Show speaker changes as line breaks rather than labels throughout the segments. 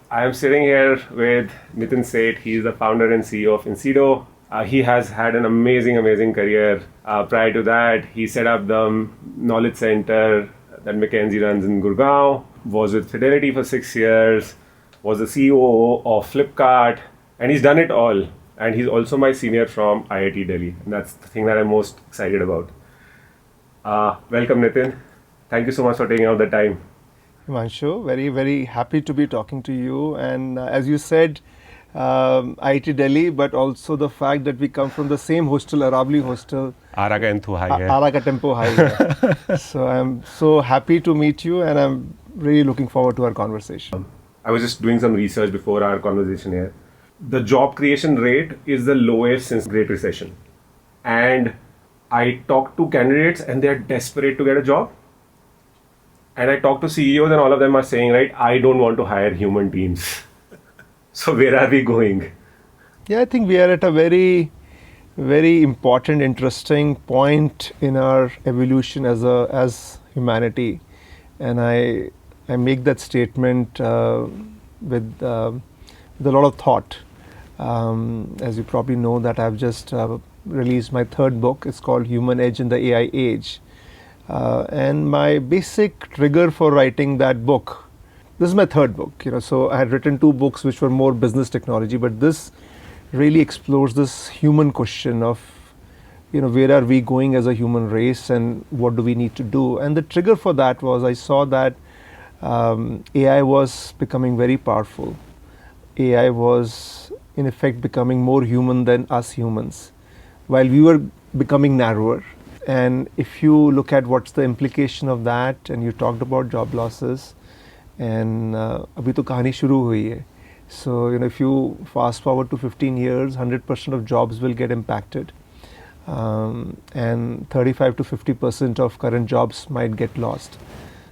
I am sitting here with Nitin Seth. He is the founder and CEO of Incedo. He has had an amazing career. Prior to that, he set up the knowledge center that McKinsey runs in Gurgaon, was with Fidelity for 6 years, was the CEO of Flipkart, and he's done it all. And he's also my senior from IIT Delhi, and that's the thing that I'm most excited about. Welcome, Nitin. Thank you so much for taking out the time.
Himanshu, very happy to be talking to you. And as you said, IIT Delhi, but also the fact that we come from the same hostel, Aravali hostel.
Aara ka tempo high hai.
Aara ka tempo high hai. So I'm so happy to meet you, and I'm really looking forward to our conversation.
I was just doing some research before our conversation here. The job creation rate is the lowest since Great Recession. And I talk to candidates and they're desperate to get a job. And I talk to CEOs and all of them are saying, right, I don't want to hire human teams. So where are we going?
Yeah, I think we are at a very important, interesting point in our evolution as humanity. And I make that statement with a lot of thought. As you probably know that I've just released my third book. It's called Human Edge in the AI Age. And my basic trigger for writing that book, this is my third book, so I had written 2 books which were more business technology, but this really explores this human question of, where are we going as a human race and what do we need to do? And the trigger for that was I saw that AI was becoming very powerful. AI was in effect becoming more human than us humans, while we were becoming narrower. And if you look at what's the implication of that, and you talked about job losses, and abhi to kahani shuru hui hai. So, if you fast forward to 15 years, 100% of jobs will get impacted. And 35 to 50% of current jobs might get lost.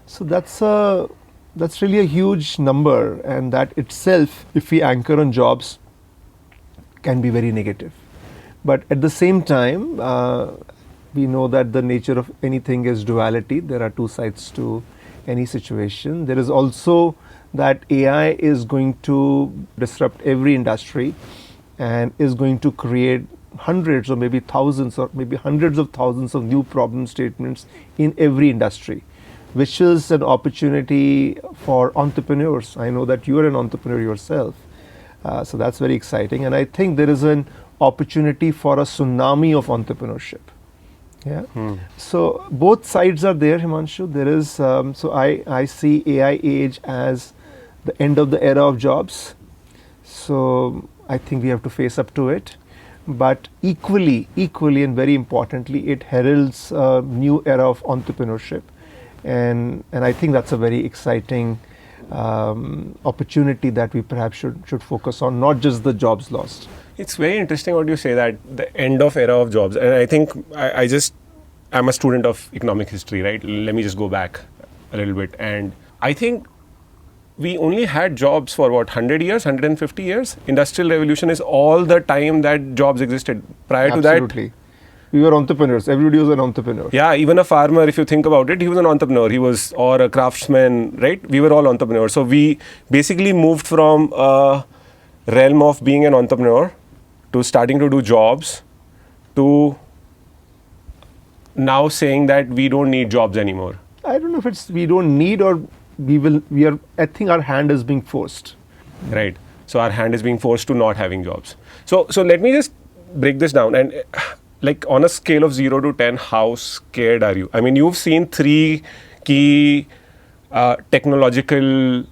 So that's really a huge number, and that itself, if we anchor on jobs, can be very negative. But at the same time, we know that the nature of anything is duality. There are 2 sides to any situation. There is also that AI is going to disrupt every industry and is going to create hundreds or maybe thousands or maybe hundreds of thousands of new problem statements in every industry, which is an opportunity for entrepreneurs. I know that you are an entrepreneur yourself. So that's very exciting. And I think there is an opportunity for a tsunami of entrepreneurship. Yeah. So both sides are there, Himanshu. There is, so I see AI age as the end of the era of jobs. So I think we have to face up to it. But equally and very importantly, it heralds a new era of entrepreneurship. And I think that's a very exciting opportunity that we perhaps should focus on, not just the jobs lost.
It's very interesting what you say, that the end of era of jobs. And I think I'm a student of economic history, right? Let me just go back a little bit. And I think we only had jobs for 100 years, 150 years? Industrial revolution is all the time that jobs existed. Prior to that,
absolutely. We were entrepreneurs. Everybody was an entrepreneur.
Yeah, even a farmer, if you think about it, he was an entrepreneur. Or a craftsman, right? We were all entrepreneurs. So we basically moved from a realm of being an entrepreneur to starting to do jobs to now saying that we don't need jobs anymore.
I don't know if it's we don't need or I think our hand is being forced.
Right. So our hand is being forced to not having jobs. So let me just break this down. And like on a scale of 0 to 10, how scared are you? I mean, you've seen 3 key technological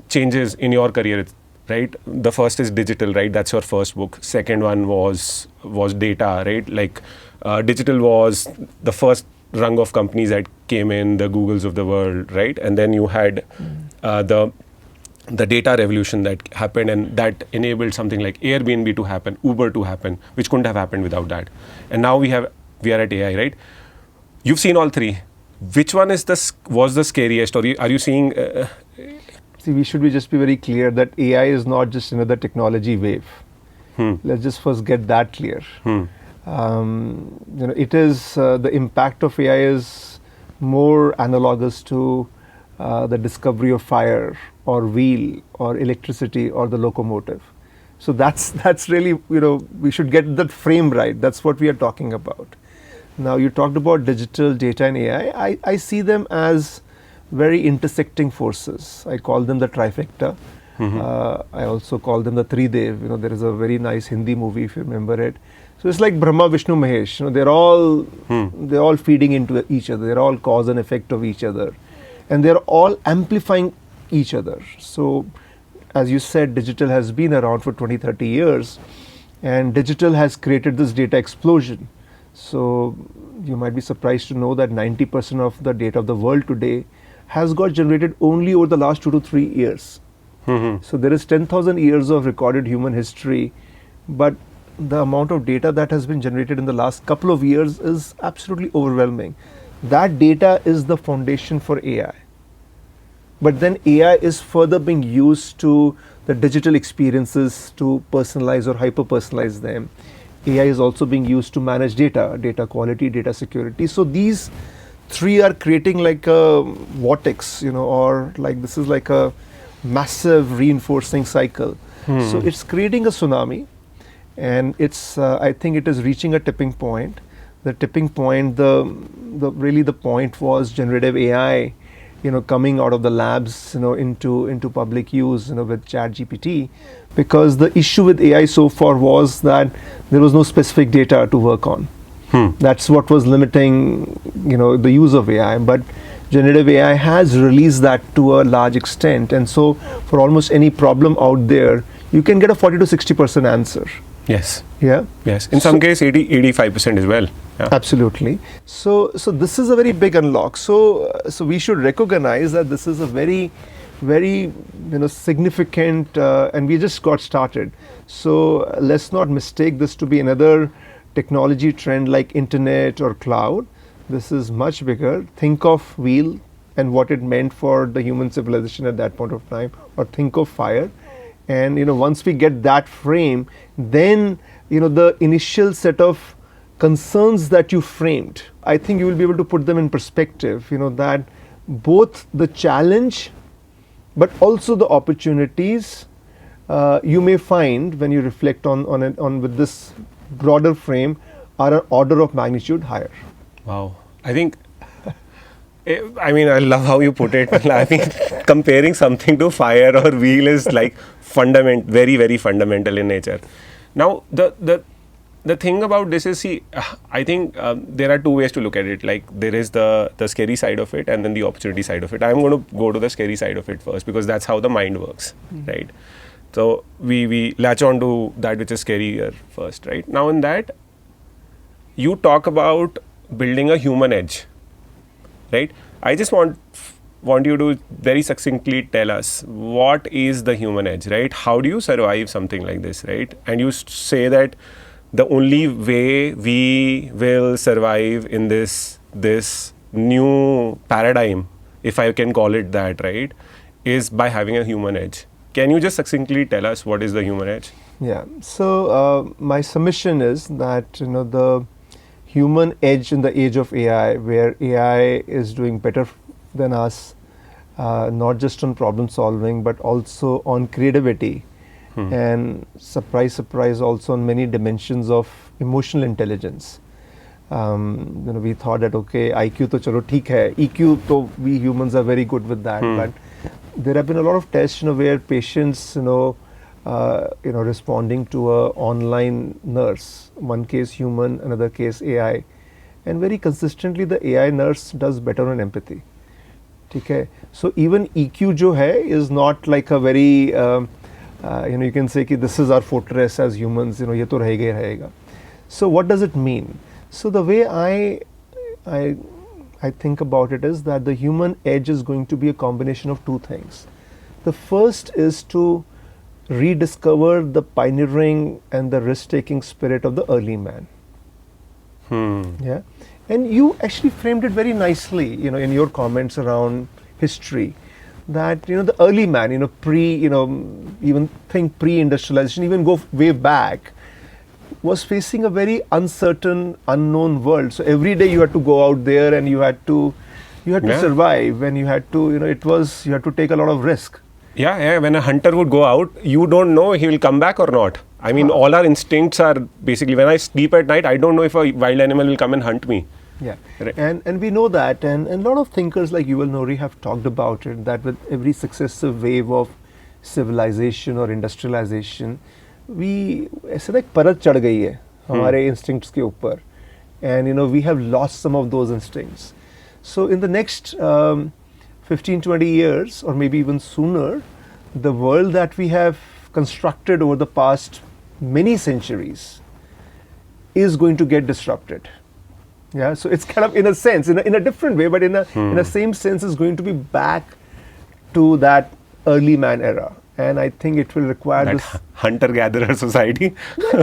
changes in your career, right? The first is digital, right? That's your first book. Second one was data, right? Like digital was the first rung of companies that came in, the Googles of the world, right? And then you had the data revolution that happened, and that enabled something like Airbnb to happen, Uber to happen, which couldn't have happened without that. And now we are at AI, right? You've seen all 3. Which one was the scariest, or are you seeing?
See, we should just be very clear that AI is not just another technology wave. Let's just first get that clear. It is the impact of AI is more analogous to the discovery of fire or wheel or electricity or the locomotive. So that's really, we should get that frame right. That's what we are talking about. Now, you talked about digital, data, and AI. I see them as very intersecting forces. I call them the trifecta. I also call them the Tridev. There is a very nice Hindi movie, if you remember it. So it's like Brahma, Vishnu, Mahesh. They're all feeding into each other. They're all cause and effect of each other, and they're all amplifying each other. So, as you said, digital has been around for 20, 30 years, and digital has created this data explosion. So, you might be surprised to know that 90% of the data of the world today has got generated only over the last 2 to 3 years. So, there is 10,000 years of recorded human history, but the amount of data that has been generated in the last couple of years is absolutely overwhelming. That data is the foundation for AI. But then AI is further being used to the digital experiences to personalize or hyper-personalize them. AI is also being used to manage data quality, data security. So these three are creating like a vortex, or like this is like a massive reinforcing cycle. So it's creating a tsunami, and I think it is reaching a tipping point. The tipping point, the point was generative AI, coming out of the labs, into public use, with ChatGPT, because the issue with AI so far was that there was no specific data to work on. That's what was limiting, the use of AI. But generative AI has released that to a large extent, and so for almost any problem out there, you can get a 40 to 60% answer.
Yes.
Yeah.
Yes. In some case, 85% as well. Yeah.
Absolutely. So this is a very big unlock. So we should recognize that this is a very, very significant, and we just got started. So let's not mistake this to be another technology trend like internet or cloud. This is much bigger. Think of wheel and what it meant for the human civilization at that point of time, or think of fire. And once we get that frame, then the initial set of concerns that you framed, I think you will be able to put them in perspective. That both the challenge, but also the opportunities you may find when you reflect on with this broader frame are an order of magnitude higher.
Wow. I think, I love how you put it. I think comparing something to fire or wheel is like very, very fundamental in nature. Now, the thing about this is, I think there are two ways to look at it. Like, there is the scary side of it and then the opportunity side of it. I'm going to go to the scary side of it first, because that's how the mind works, right? So we latch on to that which is scarier first, right? Now, in that, you talk about building a human edge, right? I just want you to very succinctly tell us, what is the human edge, right? How do you survive something like this, right? And you say that the only way we will survive in this new paradigm, if I can call it that, right, is by having a human edge. Can you just succinctly tell us what is the human edge?
Yeah. So my submission is that the human edge in the age of AI, where AI is doing better than us, not just on problem solving, but also on creativity, and surprise, also on many dimensions of emotional intelligence. We thought that, okay, IQ to chalo theek hai, EQ to we humans are very good with that, but there have been a lot of tests where patients responding to a online nurse, one case human, another case AI, and very consistently the AI nurse does better on empathy. Okay, so even EQ jo hai is not like a very you can say ki this is our fortress as humans, ye to rahega hi rahega. So what does it mean? So the way I think about it is that the human edge is going to be a combination of two things. The first is to rediscover the pioneering and the risk-taking spirit of the early man. Yeah, and you actually framed it very nicely, in your comments around history, that the early man, even think pre-industrialization, even go way back, was facing a very uncertain, unknown world. So every day you had to go out there and you had to, You had to
Yeah.
survive, when you had to, you had to take a lot of risk.
Yeah. When a hunter would go out, you don't know he will come back or not. I mean, all our instincts are basically, when I sleep at night, I don't know if a wild animal will come and hunt me.
Yeah,
Right.
and we know that, and a lot of thinkers like Yuval Nouri have talked about it, that with every successive wave of civilization or industrialization, we ऐसे ना एक परत चढ़ गई है हमारे instincts के ऊपर, and we have lost some of those instincts. So in the next 15-20 years, or maybe even sooner, the world that we have constructed over the past many centuries is going to get disrupted. Yeah, so it's kind of, in a sense, in a different way, but in a same sense, is going to be back to that early man era. And I think it will require
That
this,
hunter-gatherer society.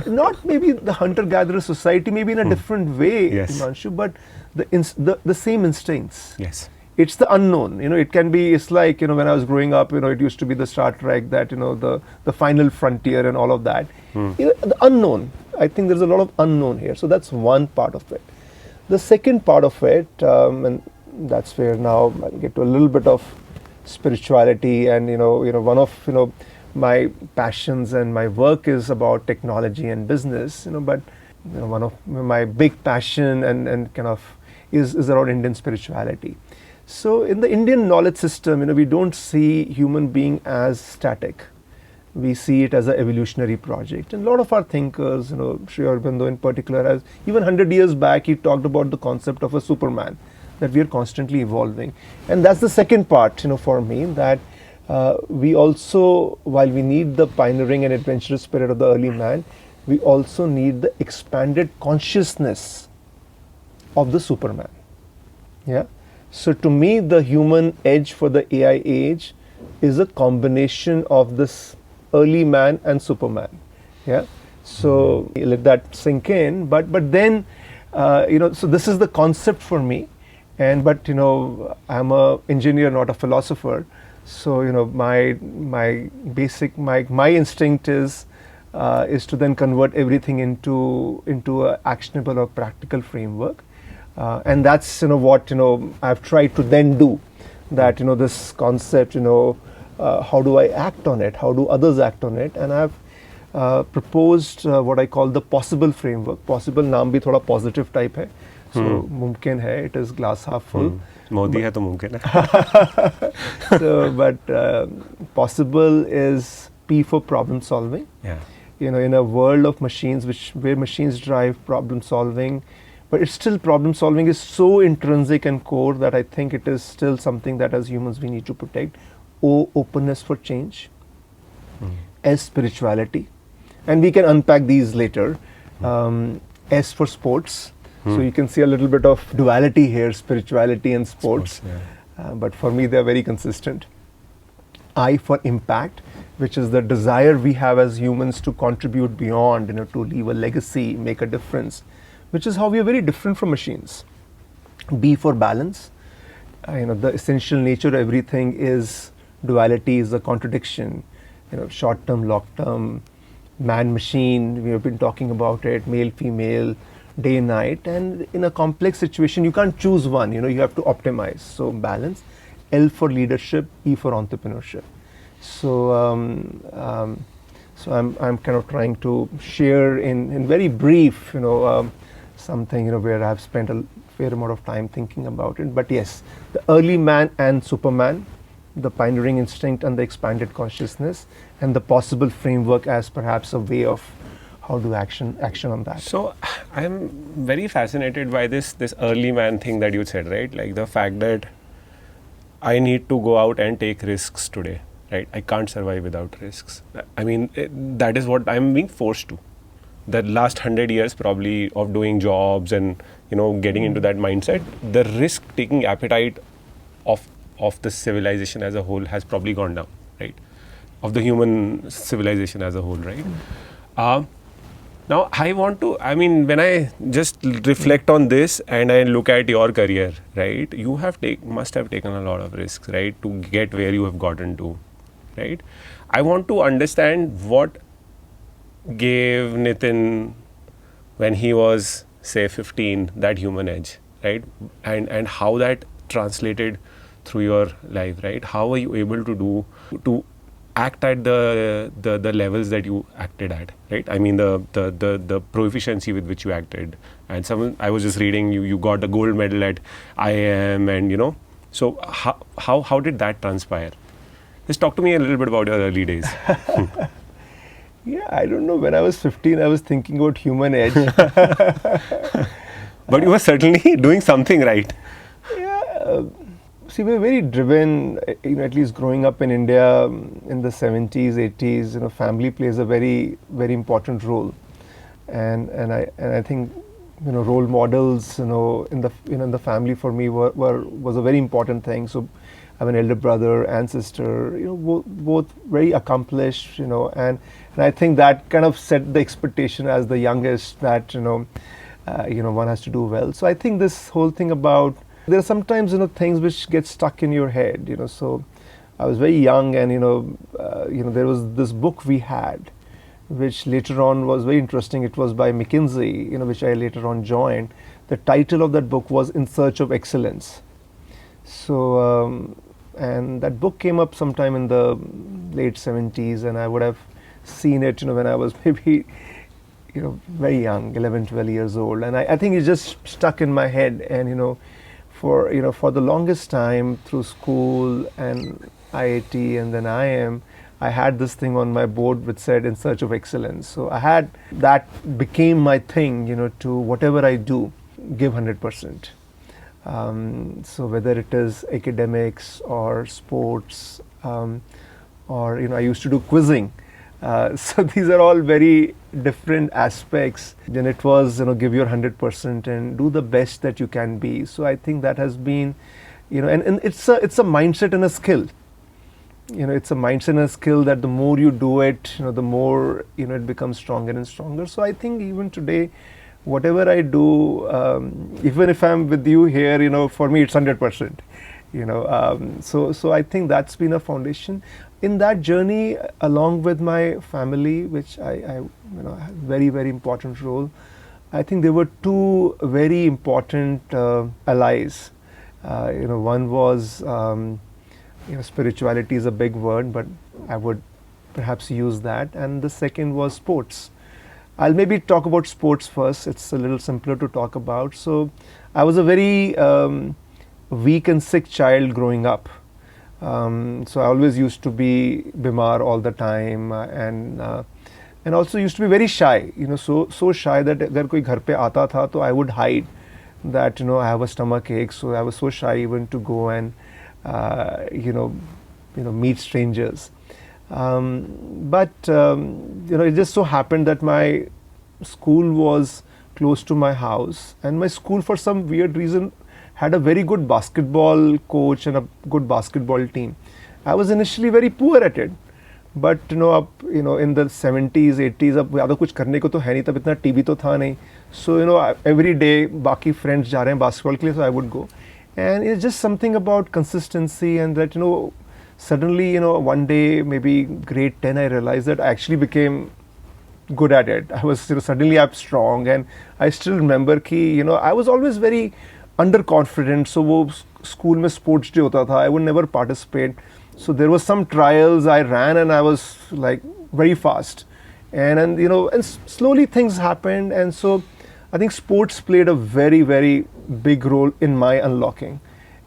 not maybe the hunter-gatherer society, maybe in a different way,
Yes.
Himanshu, but the same instincts.
Yes.
It's the unknown. It can be, it's like, when I was growing up, it used to be the Star Trek, that, the final frontier and all of that. The unknown. I think there's a lot of unknown here. So that's one part of it. The second part of it, and that's where now I'll get to a little bit of spirituality, and one of my passions and my work is about technology and business. But one of my big passion and kind of is around Indian spirituality. So in the Indian knowledge system, we don't see human being as static. We see it as an evolutionary project. And a lot of our thinkers, Sri Aurobindo in particular, has, even 100 years back, he talked about the concept of a Superman, that we are constantly evolving. And that's the second part, for me, that we also, while we need the pioneering and adventurous spirit of the early man, we also need the expanded consciousness of the Superman. Yeah. So to me, the human edge for the AI age is a combination of this early man and Superman. Yeah. So let that sink in. But then, so this is the concept for me. But I'm a engineer, not a philosopher. So my instinct is to then convert everything into a actionable or practical framework. And that's what I've tried to then do, that this concept, how do I act on it, how do others act on it, and I've proposed what I call the possible framework. Possible naam bhi thoda positive type hai, so mumkin hai, it is glass half full.
Modi hai to mumkin hai.
So but possible is P for problem solving.
Yeah.
In a world of machines, where machines drive problem solving, but it's still, problem solving is so intrinsic and core that I think it is still something that as humans we need to protect. O, openness for change. S, spirituality. And we can unpack these later. S for sports. So you can see a little bit of duality here, spirituality and sports. But for me, they're very consistent. I for impact, which is the desire we have as humans to contribute beyond, to leave a legacy, make a difference, which is how we are very different from machines. B for balance. The essential nature of everything is duality, is a contradiction. Short term, long term, man machine, we have been talking about it, male, female, day, night. And in a complex situation, you can't choose one, you have to optimize. So balance. L for leadership, E for entrepreneurship. So, so I'm kind of trying to share in very brief, something, where I've spent a fair amount of time thinking about it. But yes, the early man and Superman, the pioneering instinct and the expanded consciousness, and the possible framework as perhaps a way of how to action on that.
So I'm very fascinated by this early man thing that you said, right? Like the fact that I need to go out and take risks today, right? I can't survive without risks. I mean, that is what I'm being forced to. The last 100 years probably of doing jobs and getting into that mindset, the risk-taking appetite of the civilization as a whole has probably gone down, right? Of the human civilization as a whole, right? Now I want to, when I just reflect on this and I look at your career, right? You must have taken a lot of risks, right? To get where you have gotten to, right? I want to understand what gave Nitin, when he was say 15, that human edge, right? And how that translated through your life, right? How are you able to act at the levels that you acted at, right? I mean the proficiency with which you acted. And I was just reading you got a gold medal at IIM, and so how did that transpire? Just talk to me a little bit about your early days.
Yeah, I don't know. When I was 15, I was thinking about human edge.
But you were certainly doing something right.
Yeah. See, we're very driven, at least growing up in India in the 70s, 80s, family plays a very, very important role. And I think, role models, in the family for me was a very important thing. So I have an elder brother and sister, both very accomplished, and I think that kind of set the expectation as the youngest that, one has to do well. So I think this whole thing about, there are sometimes, things which get stuck in your head, so I was very young, and, there was this book we had, which later on was very interesting. It was by McKinsey, which I later on joined. The title of that book was In Search of Excellence. So, and that book came up sometime in the late 70s, and I would have seen it, when I was maybe, very young, 11, 12 years old. And I think it just stuck in my head. And, for the longest time through school and IIT and then IIM, I had this thing on my board which said In Search of Excellence. So that became my thing, to whatever I do, give 100%. So whether it is academics or sports, or I used to do quizzing. So these are all very different aspects. Then it was give your 100% and do the best that you can be. So I think that has been, and it's a mindset and a skill. It's a mindset and a skill that the more you do it, the more it becomes stronger and stronger. So I think even today, whatever I do, even if I'm with you here, for me it's 100%. So I think that's been a foundation. In that journey, along with my family, which I had a very, very important role, I think there were two very important allies. One was, spirituality is a big word, but I would perhaps use that. And the second was sports. I'll maybe talk about sports first. It's a little simpler to talk about. So I was a very weak and sick child growing up. So I always used to be bimar all the time, and also used to be very shy. So shy that अगर कोई घर पे आता था तो I would hide that I have a stomach ache. So I was so shy even to go and meet strangers. But it just so happened that my school was close to my house, and my school, for some weird reason, had a very good basketball coach and a good basketball team. I was initially very poor at it, but in the 70s, 80s, अब ज़्यादा कुछ करने को तो है नहीं, तब इतना टीवी तो था नहीं. So every day बाकी friends जा रहे हैं basketball के लिए, so I would go, and it's just something about consistency, and that suddenly one day, maybe grade 10, I realized that I actually became good at it. I was suddenly I'm strong, and I still remember कि I was always very underconfident. So वो school में sports day होता था, I would never participate. So there was some trials I ran, and I was like very fast, and and slowly things happened, and so I think sports played a very, very big role in my unlocking.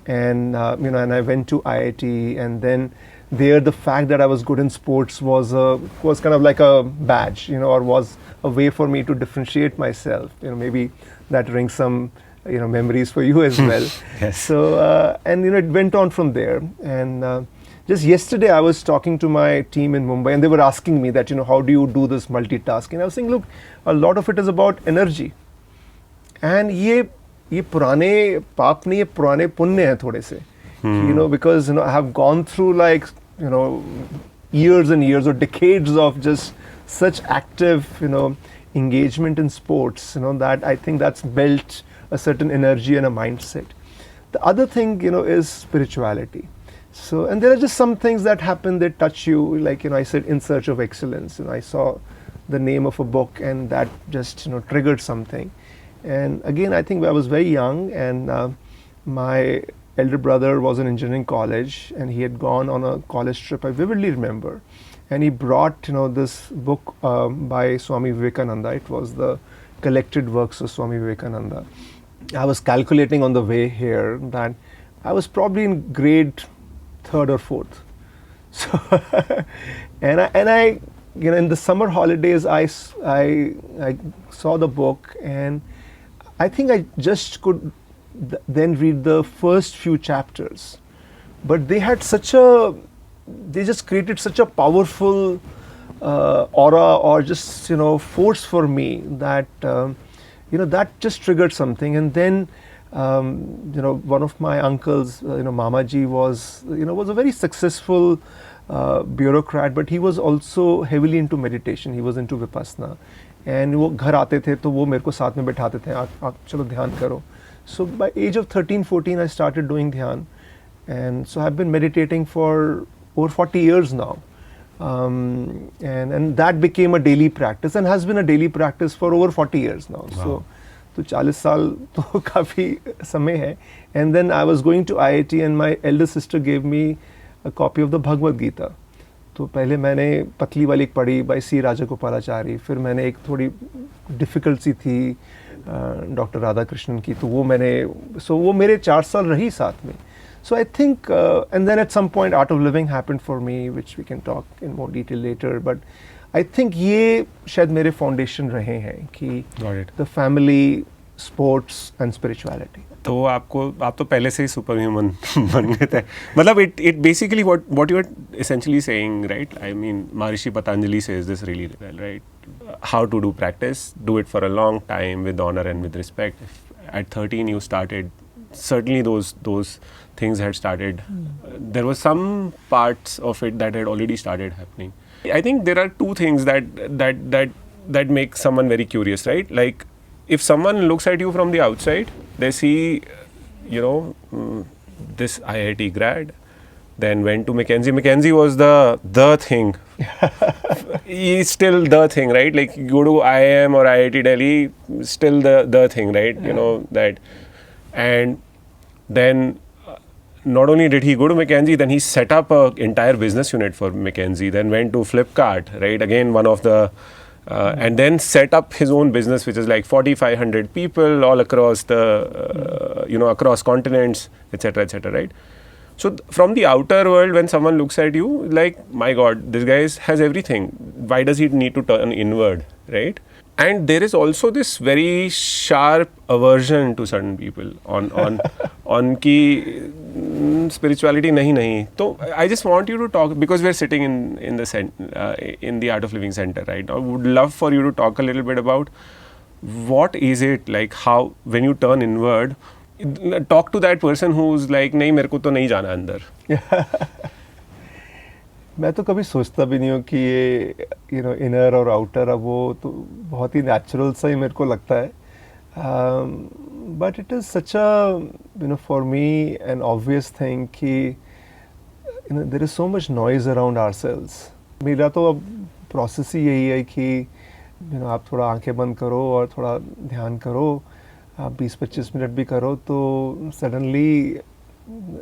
And and I went to IIT, and then there the fact that I was good in sports was kind of like a badge, or was a way for me to differentiate myself. Maybe that rings some memories for you as well.
Yes.
So and it went on from there. And just yesterday I was talking to my team in Mumbai, and they were asking me that how do you do this multitasking? I was saying, look, a lot of it is about energy, and ये पुराने पाप नहीं, ये पुराने पुण्य हैं थोड़े से. Because I have gone through like years and years or decades of just such active engagement in sports, that I think that's built a certain energy and a mindset. The other thing is spirituality. So, and there are just some things that happen that touch you, like I said, In Search of Excellence, I saw the name of a book, and that just triggered something. And again, I think I was very young, and my elder brother was in engineering college, and he had gone on a college trip. I vividly remember, and he brought this book by Swami Vivekananda. It was the collected works of Swami Vivekananda. I was calculating on the way here that I was probably in grade third or fourth. So, and I in the summer holidays, I saw the book, and I think I just could then read the first few chapters. But they just created such a powerful aura, or just force for me, that that just triggered something. And then one of my uncles, Mamaji, was a very successful bureaucrat, but he was also heavily into meditation. He was into vipassana, and वो घर आते थे तो वो मेरे को साथ में बैठाते थे, आप चलो ध्यान करो. So by age of 13-14 I started doing dhyan, and so I've been meditating for over 40 years now, and that became a daily practice, and has been a daily practice for over 40 years now.
Wow.
So 40 साल तो काफ़ी समय है. And then I was going to IIT, and my elder sister gave me a copy of the Bhagavad Gita. तो पहले मैंने पतली वाली पढ़ी by C राजागोपालाचारी, फिर मैंने एक थोड़ी डिफ़िकल्ट सी थी डॉक्टर राधा कृष्णन की, तो वो मेरे 4 साल रही साथ में. So I think, and then at some point Art of Living happened for me, which we can talk in more detail later, but I think ये शायद मेरे फाउंडेशन रहे हैं कि the family, sports and spirituality.
तो आप तो पहले से ही सुपर ह्यूमन बन गए थे. मतलब it basically what you are essentially saying, right? I mean, Maharishi Patanjali says this really well, right? How to do practice, do it for a long time with honor and with respect. If at 13 you started, certainly those things had started. There were some parts of it that had already started happening. I think there are two things that make someone very curious, right? Like, if someone looks at you from the outside, they see, this IIT grad, then went to McKinsey. McKinsey was the thing. It's still the thing, right? Like, you go to IIM or IIT Delhi, still the thing, right?
Yeah.
That. And then not only did he go to McKinsey, then he set up an entire business unit for McKinsey, then went to Flipkart, right? Again, one of the and then set up his own business, which is like 4,500 people all across across continents, etc., right? So from the outer world, when someone looks at you, like, my God, this guy has everything. Why does he need to turn inward, right? And there is also this very sharp aversion to certain people on ki spirituality nahi. So I just want you to talk, because we're sitting in the Art of Living Center right now. I would love for you to talk a little bit about what is it like, how when you turn inward, talk to that person who's like, नहीं मेरे को तो नहीं जाना अंदर.
मैं तो कभी सोचता भी नहीं हूँ कि ये इनर और आउटर, अब वो तो बहुत ही नेचुरल सा ही मेरे को लगता है. But it is such a for me an obvious thing कि there is so much noise around ourselves. मेरा तो अब प्रोसेस ही यही है कि आप थोड़ा आंखें बंद करो और थोड़ा ध्यान करो, आप 20-25 मिनट भी करो तो सडनली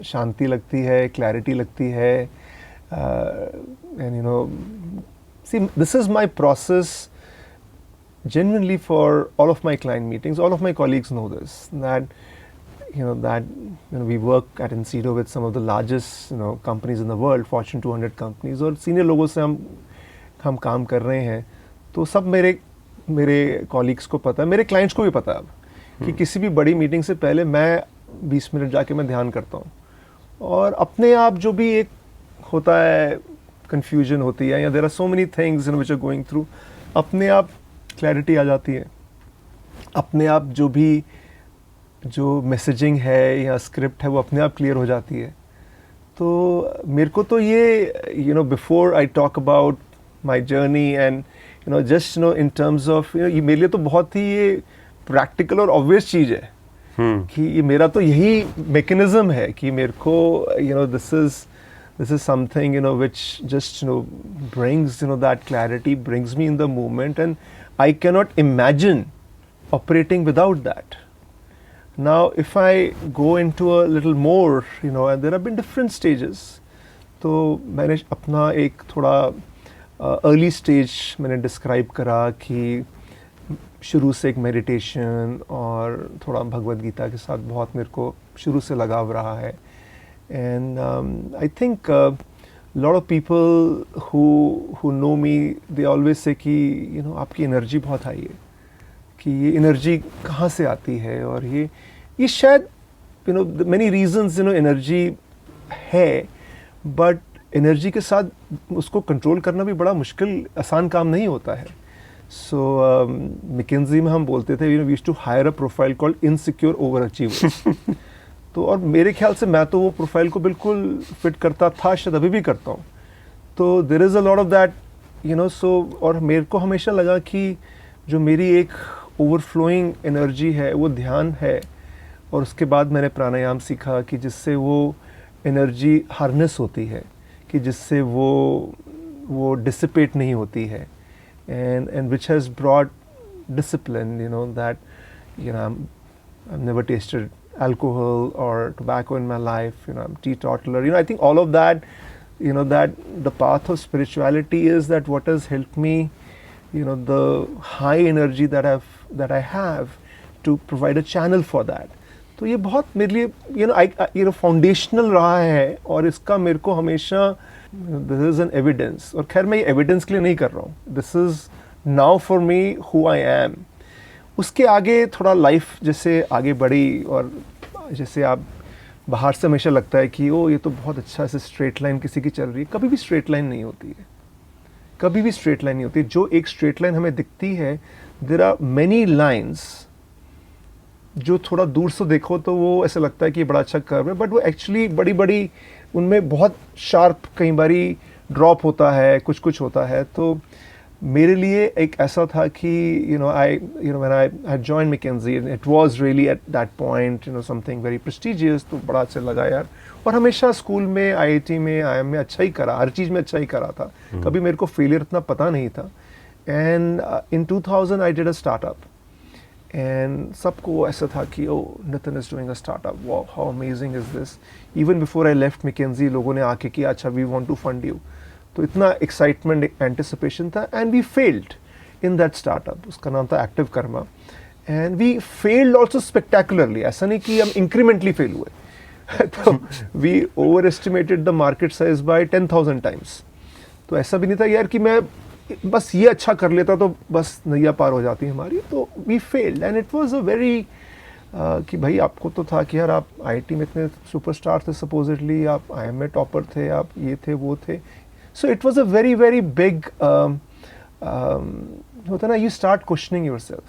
शांति लगती है, क्लैरिटी लगती है. And see, this is my process genuinely for all of my client meetings. All of my colleagues know this, that we work at Incedo with some of the largest companies in the world, Fortune 200 companies, और senior लोगों से हम काम कर रहे हैं. तो सब मेरे colleagues को पता है, मेरे clients को भी पता है अब कि किसी भी बड़ी मीटिंग से पहले मैं 20 मिनट जाके मैं ध्यान करता हूँ, और अपने आप जो भी एक होता है, confusion होती है, या there are so many things which are going through, अपने आप clarity आ जाती है. अपने आप जो मैसेजिंग है या स्क्रिप्ट है वो अपने आप क्लियर हो जाती है. तो मेरे को तो ये before I talk about my journey and just in terms of ये मेरे लिए तो बहुत ही ये प्रैक्टिकल और ऑब्वियस चीज़ है कि ये मेरा तो यही मैकेनिज्म है कि मेरे को this is something which just brings that clarity, brings me in the moment, and I cannot imagine operating without that. Now, if I go into a little more, and there have been different stages. तो मैंने अपना एक थोड़ा early stage मैंने describe करा कि शुरू से एक मेडिटेशन और थोड़ा भगवद गीता के साथ बहुत मेरे को शुरू से लगाव रहा है. And I think lot of people who know me, they always say कि आपकी एनर्जी बहुत हाई है, कि ये एनर्जी कहाँ से आती है. और ये शायद many reasons एनर्जी है, बट एनर्जी के साथ उसको कंट्रोल करना भी बड़ा मुश्किल आसान काम नहीं होता है. सो मैकेंजी में हम बोलते थे we used to hire a profile called insecure overachievers. तो और मेरे ख्याल से मैं तो वो प्रोफाइल को बिल्कुल फिट करता था, शायद अभी भी करता हूँ. तो there is a lot of that so. और मेरे को हमेशा लगा कि जो मेरी एक ओवरफ्लोइंग एनर्जी है वो ध्यान है. और उसके बाद मैंने प्राणायाम सीखा कि जिससे वो एनर्जी हार्नेस होती है, कि जिससे वो डिसिपेट नहीं होती है. And which has brought discipline, that I've never tasted alcohol or tobacco in my life. I'm teetotaler. I think all of that, that the path of spirituality is that what has helped me, the high energy that I have to provide a channel for that. तो ये बहुत मेरे लिए foundational रहा है. और इसका मेरे को हमेशा दिस इज एन एविडेंस. और खैर मैं ये एविडेंस के लिए नहीं कर रहा हूँ. This is now for me who I am. उसके आगे थोड़ा लाइफ जैसे आगे बढ़ी, और जैसे आप बाहर से हमेशा लगता है कि ये तो बहुत अच्छा ऐसे स्ट्रेट लाइन किसी की चल रही है. कभी भी स्ट्रेट लाइन नहीं होती है, कभी भी स्ट्रेट लाइन नहीं होती. जो एक स्ट्रेट लाइन हमें दिखती है, देयर आर मेनी लाइन्स जो थोड़ा दूर से देखो तो वो ऐसा लगता है कि ये बड़ा अच्छा कर्व है, बट वो एक्चुअली बड़ी बड़ी उनमें बहुत शार्प कई बारी ड्रॉप होता है, कुछ होता है. तो मेरे लिए एक ऐसा था कि when I joined McKinsey, and it was really at that point something very prestigious. तो बड़ा अच्छा लगा यार. और हमेशा स्कूल में, IIT में, IIM में अच्छा ही करा, हर चीज़ में अच्छा ही करा था. कभी मेरे को फेलियर इतना पता नहीं था. And in 2000 I did a startup. And सबको ऐसा था कि Nitin is doing a startup. Wow, how amazing is this? Even before I left McKinsey, लोगों ने आके कि अच्छा we want to fund you. तो इतना एक्साइटमेंट, एंटिसिपेशन था. And we failed in that startup. उसका नाम था Active Karma. And we failed also spectacularly. ऐसा नहीं कि हम इंक्रीमेंटली फेल हुए. तो we overestimated the market size by 10,000 times. तो ऐसा भी नहीं था यार कि मैं बस ये अच्छा कर लेता तो बस नैया पार हो जाती हमारी. तो we failed. And it was a very कि भाई आपको तो था कि यार आप IIT में इतने सुपरस्टार थे, सपोजिटली आप IIM में टॉपर थे, आप ये थे वो थे. So it was a very, very big, होता ना, you start questioning yourself.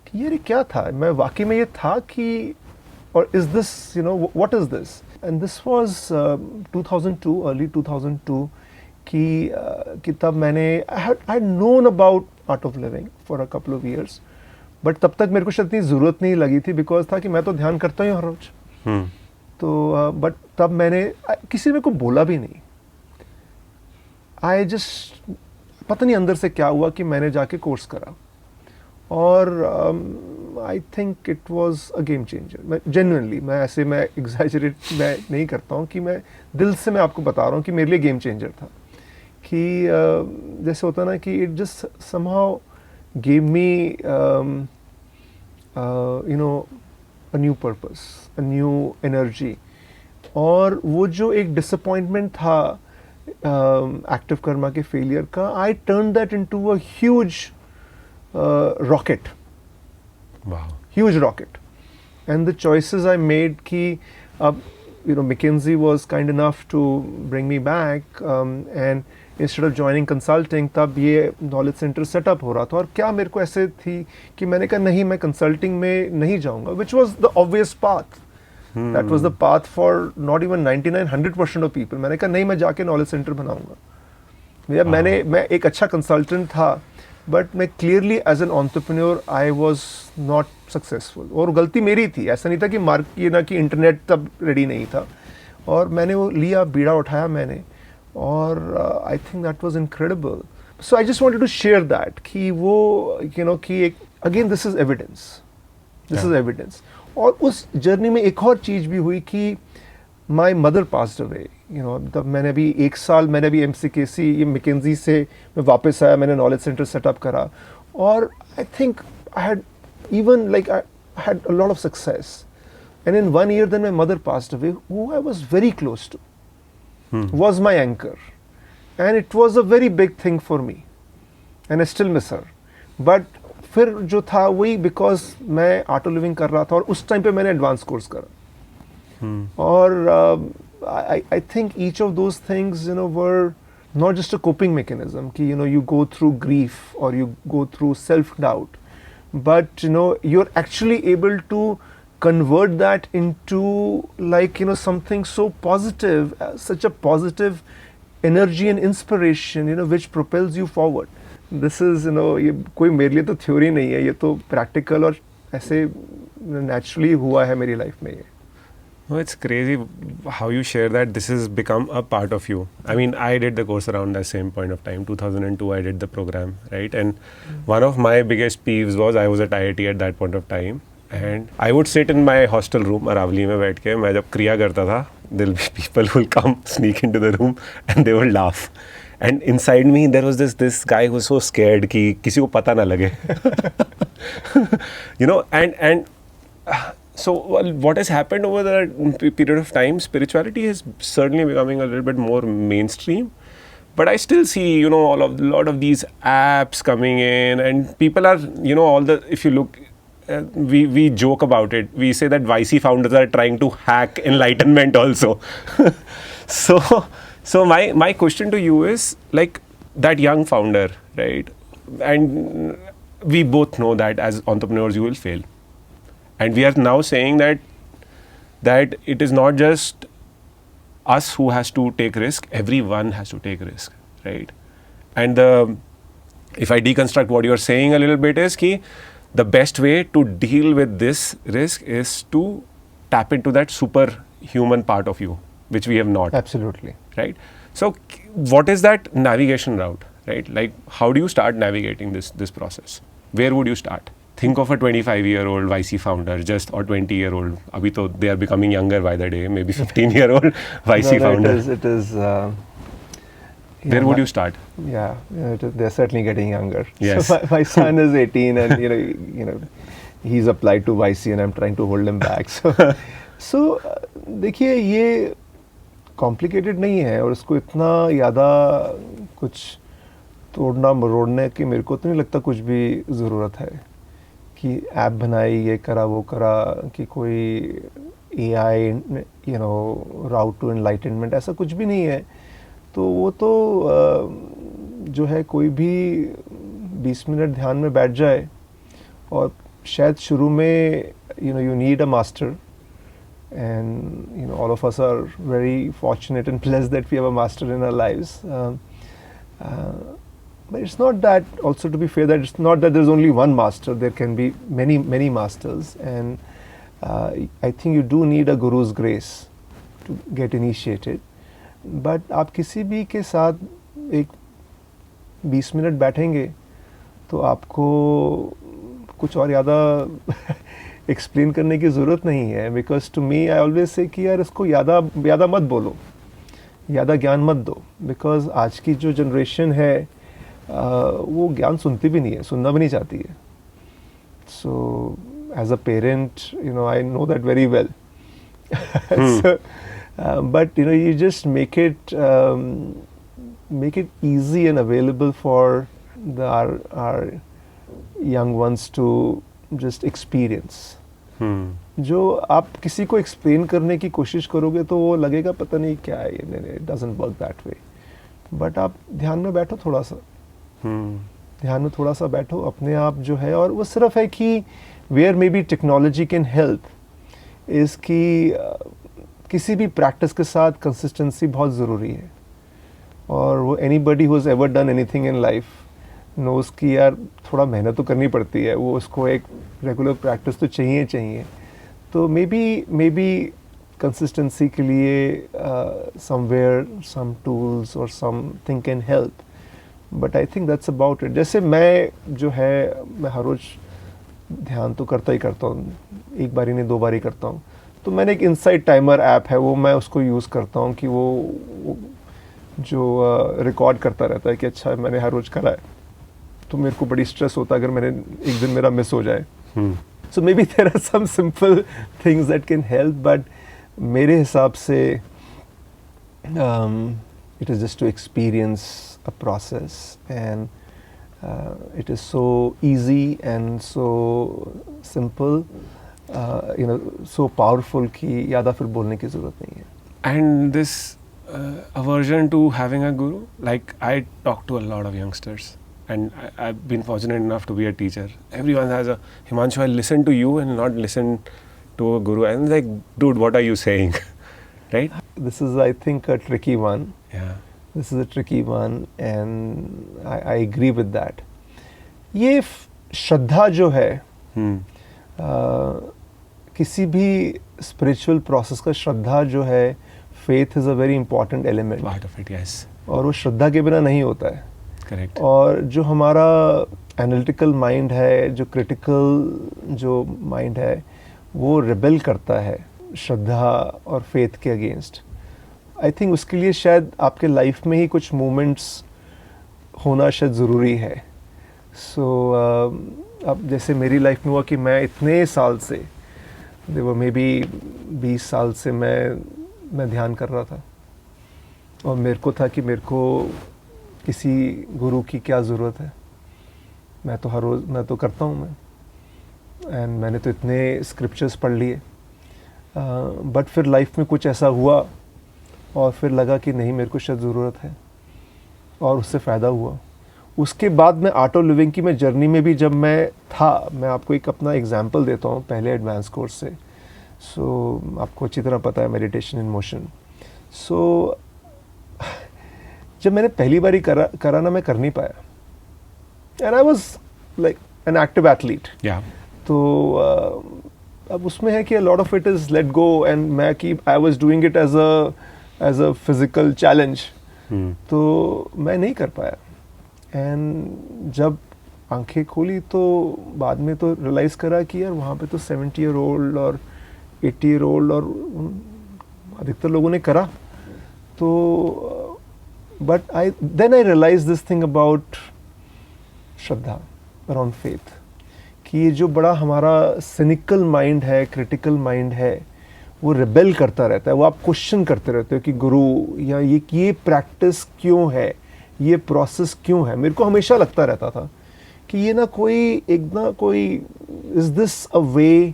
कि यार क्या था, मैं वाकई में ये था कि, or is this, what is this? And this was 2002, early 2002, कि तब मैंने, I had known about art of living for a couple of years, but तब तक मेरे को शायद इतनी ज़रूरत नहीं लगी थी, because था कि मैं तो ध्यान करता ही हूँ हर रोज. तो but तब मैंने किसी ने मेरे को बोला भी नहीं. पता नहीं अंदर से क्या हुआ कि मैंने जाके कोर्स करा. और I think it was a game changer. मैं जेन्युइनली, मैं एग्जैजरेट मैं नहीं करता हूँ, कि मैं दिल से मैं आपको बता रहा हूँ कि मेरे लिए गेम चेंजर था. कि जैसे होता ना कि it just somehow gave me a new purpose, a new energy. और वो जो एक डिसअपॉइंटमेंट था एक्टिव कर्मा के फेलियर का, I turn that into a huge rocket. Huge rocket. And the choices I made कि अब McKinsey was kind enough to bring me back, and instead of joining consulting, तब ये नॉलेज सेंटर सेटअप हो रहा था. और क्या मेरे को ऐसे थी कि मैंने कहा नहीं, मैं कंसल्टिंग में नहीं जाऊंगा, which was the obvious path. That was the path for not even 99-100% of people. मैंने कहा नहीं, मैं जाके नॉलेज सेंटर बनाऊंगा. मैं एक अच्छा कंसल्टेंट था, बट मैं clearly as an entrepreneur I was not successful. और गलती मेरी थी. ऐसा नहीं था कि इंटरनेट तब रेडी नहीं था. और मैंने वो लिया, बीड़ा उठाया मैंने. और I think that was incredible. So I just wanted to share that कि वो कि एक again this is evidence. This is evidence. और उस जर्नी में एक और चीज़ भी हुई कि my mother passed away, you know, तब मैंने अभी 1 साल मैंने अभी MCKC ये McKinsey से मैं वापस आया, मैंने नॉलेज सेंटर सेटअप करा, और I think I had even like I had a lot of success, and in 1 year then my mother passed away, who I was very close to, was my anchor, and it was a very big thing for me, and I still miss her. But फिर जो था वही, because मैं auto living कर रहा था और उस टाइम पे मैंने एडवांस कोर्स करा, और I think each of those things you know were not just a coping mechanism कि you know you go through grief और you go through self doubt, but you know you're actually able to convert that into like you know something so positive, such a positive energy and inspiration, you know, which propels you forward. This is, you know, ये कोई मेरे लिए तो theory नहीं है, ये तो practical और ऐसे नेचुरली हुआ है मेरी लाइफ में ये.
Oh, it's crazy how you share that this has become a part of you. I mean, I did the course around the same point of time, 2002 I did the program, right? And one of my biggest peeves was I was at IIT at that point of time, and I would sit in my hostel room Aravalli में बैठ के मैं जब क्रिया करता था, there'll be people who will come sneak into the room and they will laugh. And inside me there was this guy who was so scared कि किसी को पता ना लगे. You know, and so what has happened over the period of time, spirituality is certainly becoming a little bit more mainstream, but I still see, you know, lot of these apps coming in, and people are, you know, all the, if you look, we joke about it, we say that YC founders are trying to hack enlightenment also. So my question to you is, like, that young founder, right, and we both know that as entrepreneurs you will fail. And we are now saying that it is not just us who has to take risk, everyone has to take risk, right? And if I deconstruct what you're saying a little bit is ki the best way to deal with this risk is to tap into that superhuman part of you, which we have not.
Absolutely.
Right? So what is that navigation route, right? Like, how do you start navigating this process? Where would you start? Think of a 25-year-old YC founder, or 20-year-old. Abhi to they are becoming younger by the day. Maybe 15-year-old YC founder.
It is.
Where would you start?
Yeah, they're certainly getting younger.
Yes.
So my son is 18, and you know, he's applied to YC, and I'm trying to hold him back. So देखिए ये complicated नहीं है, और इसको इतना ज़्यादा कुछ तोड़ना मरोड़ने की मेरे को तो नहीं लगता कुछ भी ज़रूरत है कि ऐप बनाई, ये करा वो करा, कि कोई AI you know route to enlightenment, ऐसा कुछ भी नहीं है. तो वो तो जो है कोई भी 20 मिनट ध्यान में बैठ जाए, और शायद शुरू में you know you need a master, and you know all of us are very fortunate and blessed that we have a master in our lives. But it's not that, also to be fair, that it's not that there's only one master. There can be many masters, and I think you do need a guru's grace to get initiated. But आप किसी भी के साथ एक 20 minute बैठेंगे तो आपको कुछ और ज़्यादा एक्सप्लेन करने की ज़रूरत नहीं है. Because to me I always say कि यार इसको ज़्यादा मत बोलो, ज़्यादा ज्ञान मत दो. बिकॉज आज की जो जनरेशन है वो ज्ञान सुनती भी नहीं है, सुनना भी नहीं चाहती है. So as a parent you know I know that very well. But you know you just make it easy and available for our young ones to just experience. जो आप किसी को एक्सप्लेन करने की कोशिश करोगे तो वो लगेगा पता नहीं क्या है, it doesn't work that way. But आप ध्यान में बैठो थोड़ा सा, ध्यान में थोड़ा सा बैठो अपने आप जो है. और वो सिर्फ है कि where maybe technology can help is कि किसी भी प्रैक्टिस के साथ कंसिस्टेंसी बहुत ज़रूरी है. और वो anybody who has ever done anything in life knows कि यार थोड़ा मेहनत तो करनी पड़ती है, वो उसको एक रेगुलर प्रैक्टिस तो चाहिए. तो मे बी कंसिस्टेंसी के लिए समवेयर सम टूल्स और something can help. But I think that's about it. जैसे मैं जो है मैं हर रोज़ ध्यान तो करता ही करता हूँ, एक बार ही नहीं 2 बार ही करता हूँ। तो मैंने एक इनसाइट टाइमर ऐप है, वो मैं उसको यूज़ करता हूँ कि वो जो रिकॉर्ड करता रहता है कि अच्छा मैंने हर रोज़ करा है। तो मेरे को बड़ी स्ट्रेस होता है अगर मैंने एक दिन मेरा मिस हो जाए। So maybe there are some simple things that can help, but मेरे हिसाब से it is just to experience a process, and it is so easy and so simple, so powerful कि ज़्यादा फिर बोलने की ज़रूरत नहीं है.
And this aversion to having a guru, like I talk to a lot of youngsters, and I've been fortunate enough to be a teacher. Everyone has a, Himanshu, I'll listen to you and not listen to a guru. And like, dude, what are you saying? Right?
This is, I think, a tricky one.
Yeah.
This is a tricky one, and I agree with that. ये श्रद्धा जो है, किसी भी spiritual process का श्रद्धा जो है, faith is a very important element.
Part of it, yes.
और वो श्रद्धा के बिना नहीं होता है.
Correct.
और जो हमारा analytical mind है, जो critical जो mind है, वो rebel करता है श्रद्धा और फेथ के अगेंस्ट. आई थिंक उसके लिए शायद आपके लाइफ में ही कुछ मोमेंट्स होना शायद ज़रूरी है. सो अब जैसे मेरी लाइफ में हुआ कि मैं इतने साल से, देखो मे बी 20 साल से मैं ध्यान कर रहा था, और मेरे को था कि मेरे को किसी गुरु की क्या ज़रूरत है. मैं तो हर रोज़ मैं तो करता हूँ मैं, एंड मैंने तो इतने स्क्रिप्चर्स पढ़ लिए, बट फिर लाइफ में कुछ ऐसा हुआ और फिर लगा कि नहीं मेरे को शायद ज़रूरत है, और उससे फ़ायदा हुआ. उसके बाद मैं आर्ट ऑफ लिविंग की मैं जर्नी में भी जब मैं था, मैं आपको एक अपना एग्जांपल देता हूँ पहले एडवांस कोर्स से. सो आपको अच्छी तरह पता है मेडिटेशन इन मोशन. सो जब मैंने पहली बार ही करा ना, मैं कर नहीं पाया, and I was like an active athlete. तो अब उसमें है कि lot of it is let go, and मैं कि I was doing it as a physical challenge. तो मैं नहीं कर पाया, एंड जब आंखें खोली तो बाद में तो रियलाइज़ करा कि यार वहाँ पे तो 70 ईयर ओल्ड और 80 ईयर ओल्ड और अधिकतर लोगों ने करा. तो but then I realized this thing about Shraddha, around faith, कि ये जो बड़ा हमारा सिनिकल माइंड है, क्रिटिकल माइंड है, वो रिबेल करता रहता है. वो आप क्वेश्चन करते रहते हो कि गुरु या ये प्रैक्टिस क्यों है, ये प्रोसेस क्यों है. मेरे को हमेशा लगता रहता था कि ये ना कोई is this a way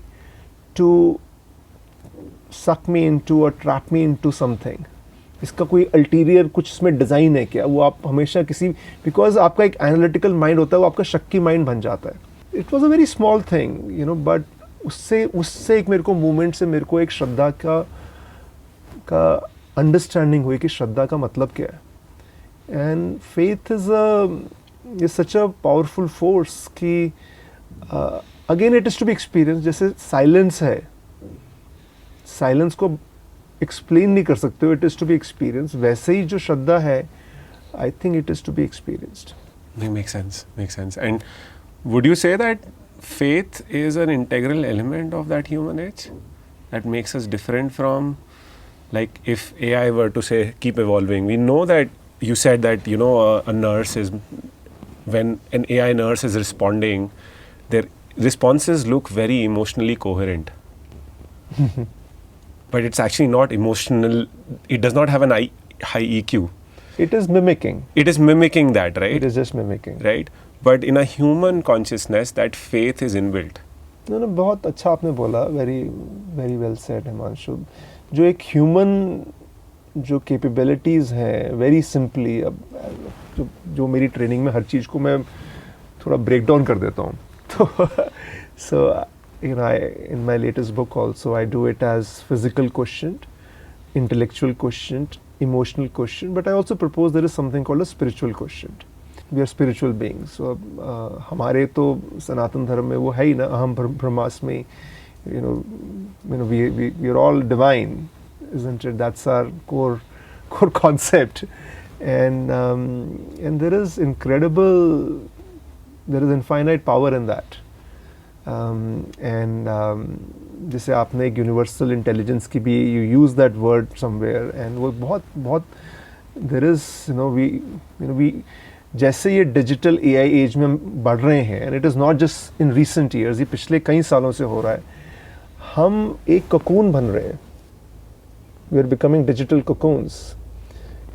to suck me into or trap me into something. इसका कोई अल्टीरियर कुछ इसमें डिज़ाइन है क्या. वो आप हमेशा बिकॉज आपका एक एनालिटिकल माइंड होता है, वो आपका शक्की माइंड बन जाता है. It was a very small thing, but उससे एक मेरे को मूवमेंट से मेरे को एक श्रद्धा का अंडरस्टैंडिंग हुई कि श्रद्धा का मतलब क्या है. And faith is such a powerful force कि again it is to be experience. जैसे साइलेंस है, साइलेंस को एक्सप्लेन नहीं कर सकते हो, it is to be experience. वैसे ही जो श्रद्धा है, I think it is to be experienced.
Makes sense. And would you say that faith is an integral element of that human age that makes us different from, like, if AI were to say keep evolving? We know that you said that a nurse is, when an AI nurse is responding, their responses look very emotionally coherent. But it's actually not emotional. It does not have an high EQ.
It is mimicking.
It is mimicking that, right?
It is just mimicking.
Right? But in a human consciousness, that faith is inbuilt.
No, बहुत अच्छा आपने बोला. Very, very well said, Himanshu. जो एक human जो capabilities हैं, very simply, अब जो मेरी ट्रेनिंग में हर चीज़ को मैं थोड़ा ब्रेक डाउन कर देता हूँ. तो so in my latest book also I do it as physical quotient, intellectual quotient, emotional quotient, but I also propose there is something called a spiritual quotient. We are spiritual beings. So हमारे तो सनातन धर्म में वो है ही ना, अहम ब्रह्मास्मि. We are all divine, isn't it? That's our core concept, and there is infinite power in that. जैसे आपने एक यूनिवर्सल इंटेलिजेंस की भी you use that word somewhere and वो बहुत बहुत देयर इज वी जैसे ये डिजिटल एआई एज में हम बढ़ रहे हैं and it is not just in recent years, ये पिछले कई सालों से हो रहा है, हम एक ककून बन रहे हैं, we are becoming digital cocoons.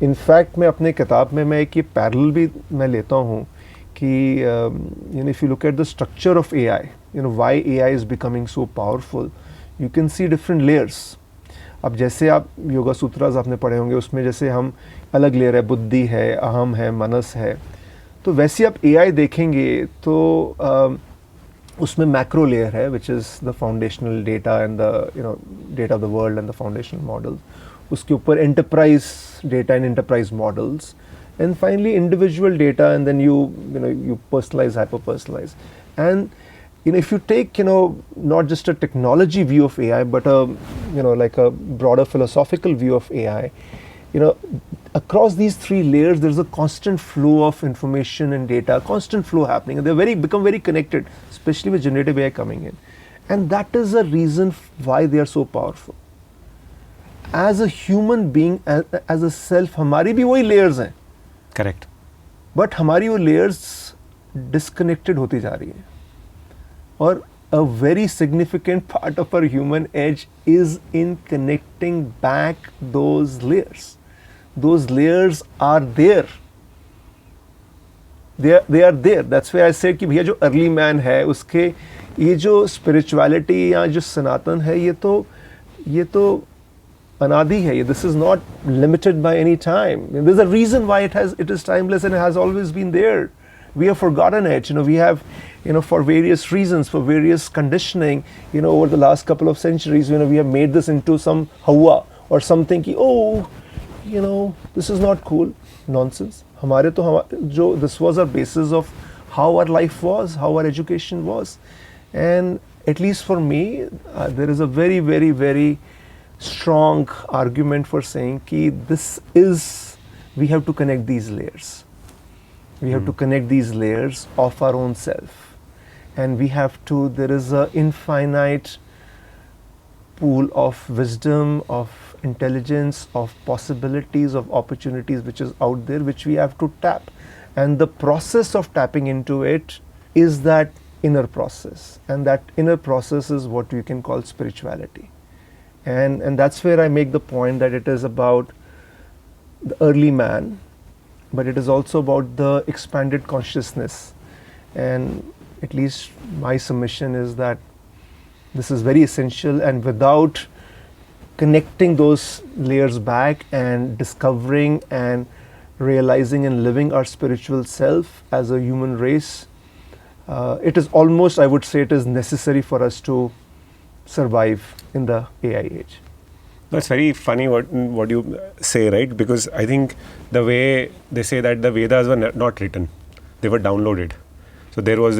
In fact मैं अपने किताब में मैं एक ये पैरेलल भी मैं लेता हूँ कि if you look at the structure of AI, why AI is becoming so powerful, you can see different layers. अब जैसे आप योगा सूत्रास आपने पढ़े होंगे, उसमें जैसे हम अलग लेयर है, बुद्धि है, अहम है, मनस है, तो वैसे आप एआई देखेंगे तो उसमें मैक्रो लेयर है which is the foundational data and the data of the world and the foundational model. उसके ऊपर enterprise data and enterprise models, and finally individual data, and then you personalize, hyper personalize. And if you take not just a technology view of AI but a like a broader philosophical view of AI, across these three layers there's a constant flow of information and data, constant flow happening, and they become very connected, especially with generative AI coming in. And that is a reason why they are so powerful. As a human being, as a self, हमारी भी वही layers हैं.
Correct.
But हमारी वो layers disconnected होती जा रही हैं, और a very significant part of our human age is in connecting back those layers. Those layers are there, they are there. That's why I said कि भैया जो अर्ली मैन है उसके ये जो स्पिरिचुअलिटी या जो सनातन है, ये तो अनादि है. This is not limited by any time. There's a reason why it is timeless and it has always been there. We have forgotten it. We have, for various reasons, for various conditioning, over the last couple of centuries, we have made this into some hawa or something ki, this is not cool. Nonsense. This was our basis of how our life was, how our education was. And at least for me, there is a very, very, very strong argument for saying ki we have to connect these layers. We have to connect these layers of our own self, and there is a infinite pool of wisdom, of intelligence, of possibilities, of opportunities which is out there, which we have to tap. And the process of tapping into it is that inner process, and that inner process is what we can call spirituality. And that's where I make the point that it is about the early man, but it is also about the expanded consciousness. And at least my submission is that this is very essential, and without connecting those layers back and discovering and realizing and living our spiritual self as a human race, it is almost, I would say, it is necessary for us to survive in the AI age.
That's very funny what you say, right? Because I think the way they say that the Vedas were not written, they were downloaded. So there was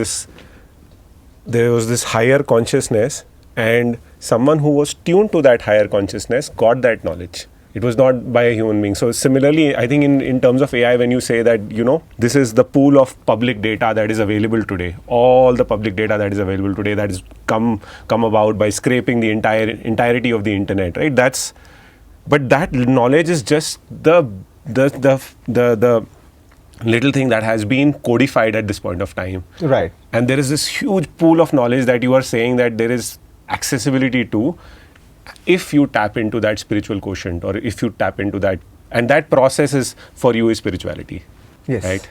this higher consciousness, and someone who was tuned to that higher consciousness got that knowledge. It was not by a human being. So similarly, I think in terms of AI, when you say that, this is the pool of public data that is available today, all the public data that is available today that has come about by scraping the entirety of the internet, right? But that knowledge is just the little thing that has been codified at this point of time.
Right.
And there is this huge pool of knowledge that you are saying that there is accessibility to, if you tap into that spiritual quotient, or if you tap into that, and that process is for you is spirituality.
Yes.
Right?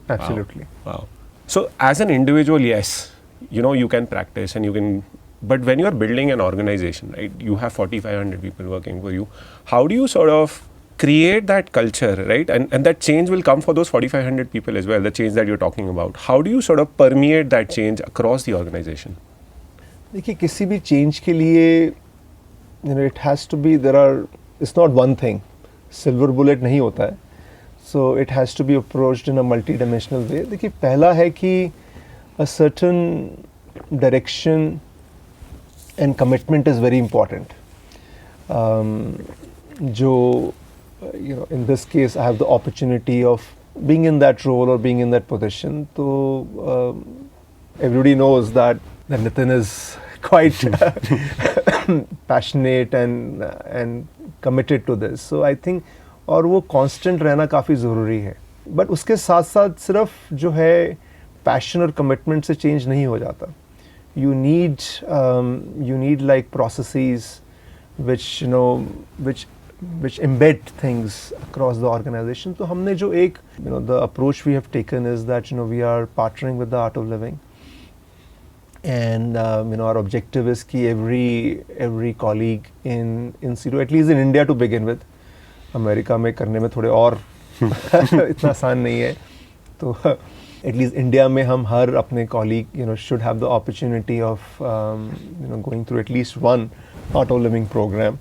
Absolutely.
Wow. So as an individual, yes, you can practice and you can, but when you are building an organization, right, you have 4,500 people working for you. How do you sort of create that culture, right? And that change will come for those 4,500 people as well, the change that you're talking about. How do you sort of permeate that change across the organization?
देखिए, किसी भी change के लिए it has to be, it's not one thing, silver bullet नहीं होता है, so it has to be approached in a multi-dimensional way. देखिए, पहला है कि a certain direction and commitment is very important. In this case, I have the opportunity of being in that role or being in that position. So everybody knows that that Nitin is quite passionate and committed to this. So I think और वो constant रहना काफ़ी ज़रूरी है. But उसके साथ साथ सिर्फ जो है passion और commitment से change नहीं हो जाता. You need like processes which which embed things across the organization. So हमने जो एक the approach we have taken is that we are partnering with the Art of Living, and our objective is कि every colleague in Incedo, at least in India to begin with, America में करने में थोड़े और इतना आसान नहीं है, तो at least India में हम हर अपने colleague should have the opportunity of going through at least one Art of Living program.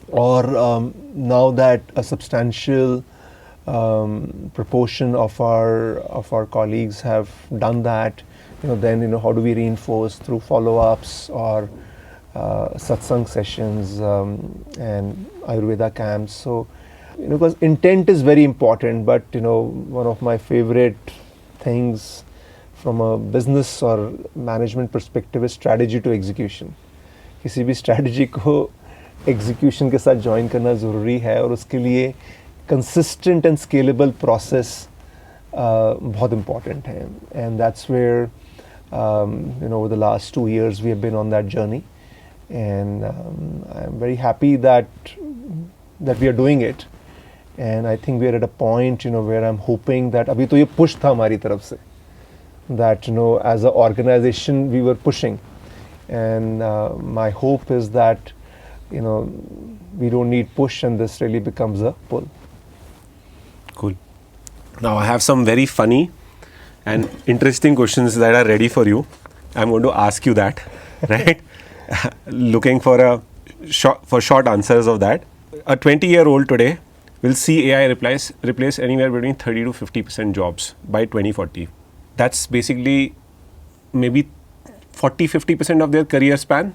Or now that a substantial proportion of our colleagues have done that, then how do we reinforce through follow-ups or satsang sessions and Ayurveda camps. So because intent is very important, but one of my favorite things from a business or management perspective is strategy to execution. किसी भी strategy को execution के साथ join करना ज़रूरी है, और उसके लिए consistent and scalable process बहुत important है. And that's where over the last 2 years we have been on that journey, and I'm very happy that we are doing it. And I think we are at a point where I'm hoping that अभी तो ये push था हमारी तरफ से, that as an organization we were pushing, and my hope is that we don't need push and this really becomes a pull.
Cool. Now I have some very funny and interesting questions that are ready for you. I'm going to ask you that, right? Looking for short answers of that. A 20-year-old today will see AI replace anywhere between 30 to 50% jobs by 2040. That's basically maybe 40-50% of their career span.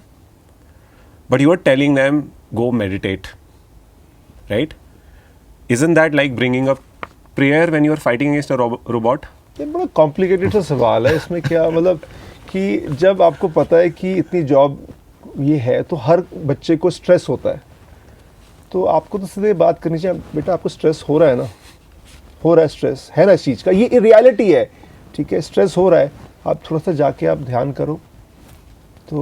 But you are telling them, go meditate, right? Isn't that like bringing up prayer when you are fighting against a robot?
ये बड़ा complicated सा सवाल है. इसमें क्या मतलब कि जब आपको पता है कि इतनी जॉब ये है, तो हर बच्चे को स्ट्रेस होता है, तो आपको तो सीधे बात करनी चाहिए, बेटा आपको स्ट्रेस हो रहा है ना, हो रहा है, स्ट्रेस है ना इस चीज़ का, ये रियलिटी है, ठीक है, स्ट्रेस हो रहा है, आप थोड़ा सा जाके आप ध्यान करो, तो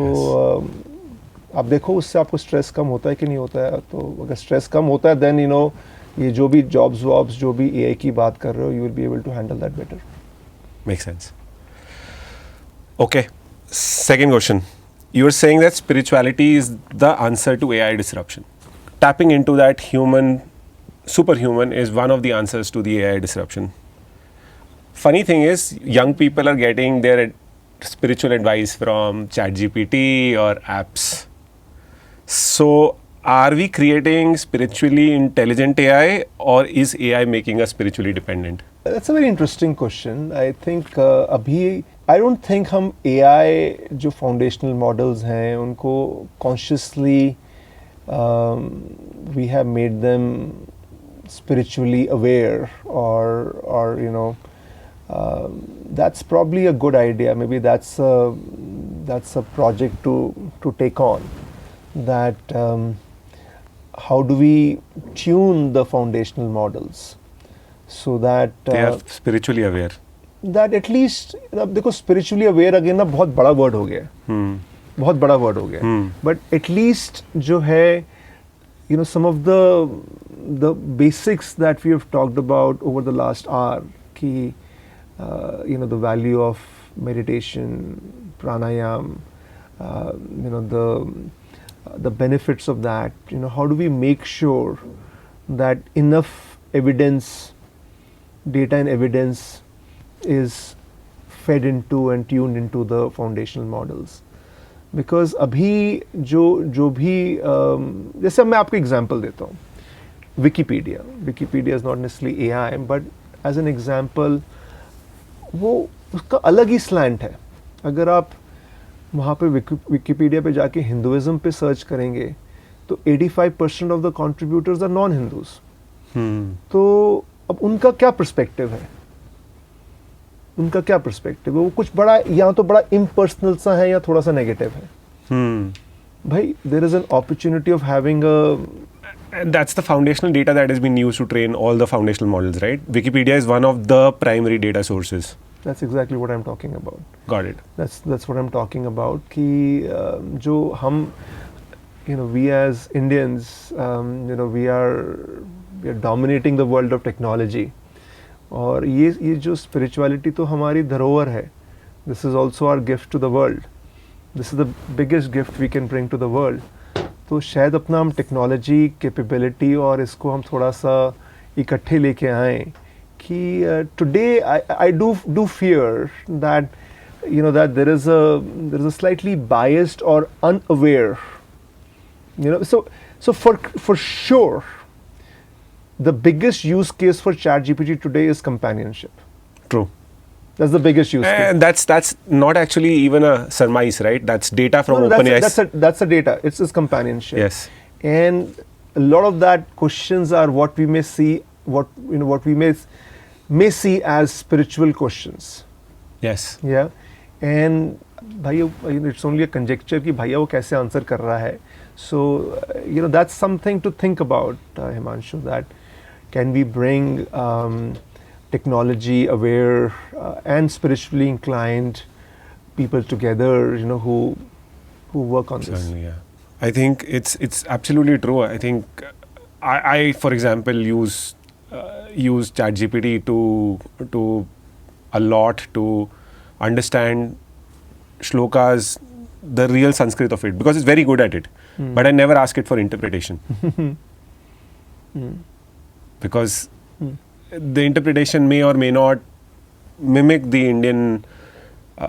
आप देखो उससे आपको स्ट्रेस कम होता है कि नहीं होता है. तो अगर स्ट्रेस कम होता है, देन ये जो भी जॉब्स जो भी एआई की बात कर रहे हो, you will be able to handle that better.
Makes sense. Okay, second question. You were saying that spirituality is the answer to AI disruption. Tapping into that superhuman is one of the answers to the AI disruption. Funny thing is, young people are getting their spiritual advice from ChatGPT or apps. So, are we creating spiritually intelligent AI, or is AI making us spiritually dependent?
That's a very interesting question. I think अभी I don't think हम AI जो foundational models हैं उनको consciously we have made them spiritually aware, or that's probably a good idea. Maybe that's a project to take on. That how do we tune the foundational models so that
they are spiritually aware.
That at least देखो spiritually aware again ना बहुत बड़ा word हो गया, बहुत बड़ा word हो गया. But at least जो है some of the basics that we have talked about over the last hour, कि the value of meditation, pranayam, the benefits of that, how do we make sure that enough evidence, data and evidence is fed into and tuned into the foundational models. Because अभी जो भी जैसे मैं आपको example देता हूँ, Wikipedia is not necessarily AI, but as an example, वो उसका अलग ही slant है. अगर आप वहाँ पे Wikipedia पे जाके हिंदुइज्म पे सर्च करेंगे, तो 85% of the contributors are non-Hindus. तो अब उनका क्या पर्सपेक्टिव है? उनका क्या पर्सपेक्टिव है, वो कुछ बड़ा या तो बड़ा इम्पर्सनल सा है या थोड़ा सा नेगेटिव है. भाई there is an opportunity of having a.
And that's the foundational data that has been used to train all the foundational models, right? Wikipedia is one of the primary data sources.
That's exactly what I'm talking about.
Got it.
That's what I'm talking about. कि जो हम, we as Indians, we are dominating the world of technology. और ये जो spirituality तो हमारी धरोहर है. This is also our gift to the world. This is the biggest gift we can bring to the world. तो शायद अपना हम टेक्नोलॉजी कैपेबिलिटी और इसको हम थोड़ा सा इकट्ठे लेके आएँ कि today I do fear that that there is a slightly biased or unaware, so for sure the biggest use case for ChatGPT today is companionship.
True.
That's the biggest use case.
And that's not actually even a surmise, right? That's data from OpenAI.
That's the data. It's companionship.
Yes.
And a lot of that questions are what we may see, what we may see as spiritual questions.
Yes.
Yeah. And bhaiya, it's only a conjecture कि भैया वो कैसे answer कर रहा है. So that's something to think about, Himanshu. That can we bring technology aware and spiritually inclined people together, who work on this.
Certainly, yeah. I think it's absolutely true. I think I for example use ChatGPT to a lot to understand shlokas, the real Sanskrit of it, because it's very good at it. But I never ask it for interpretation. Because the interpretation may or may not mimic the Indian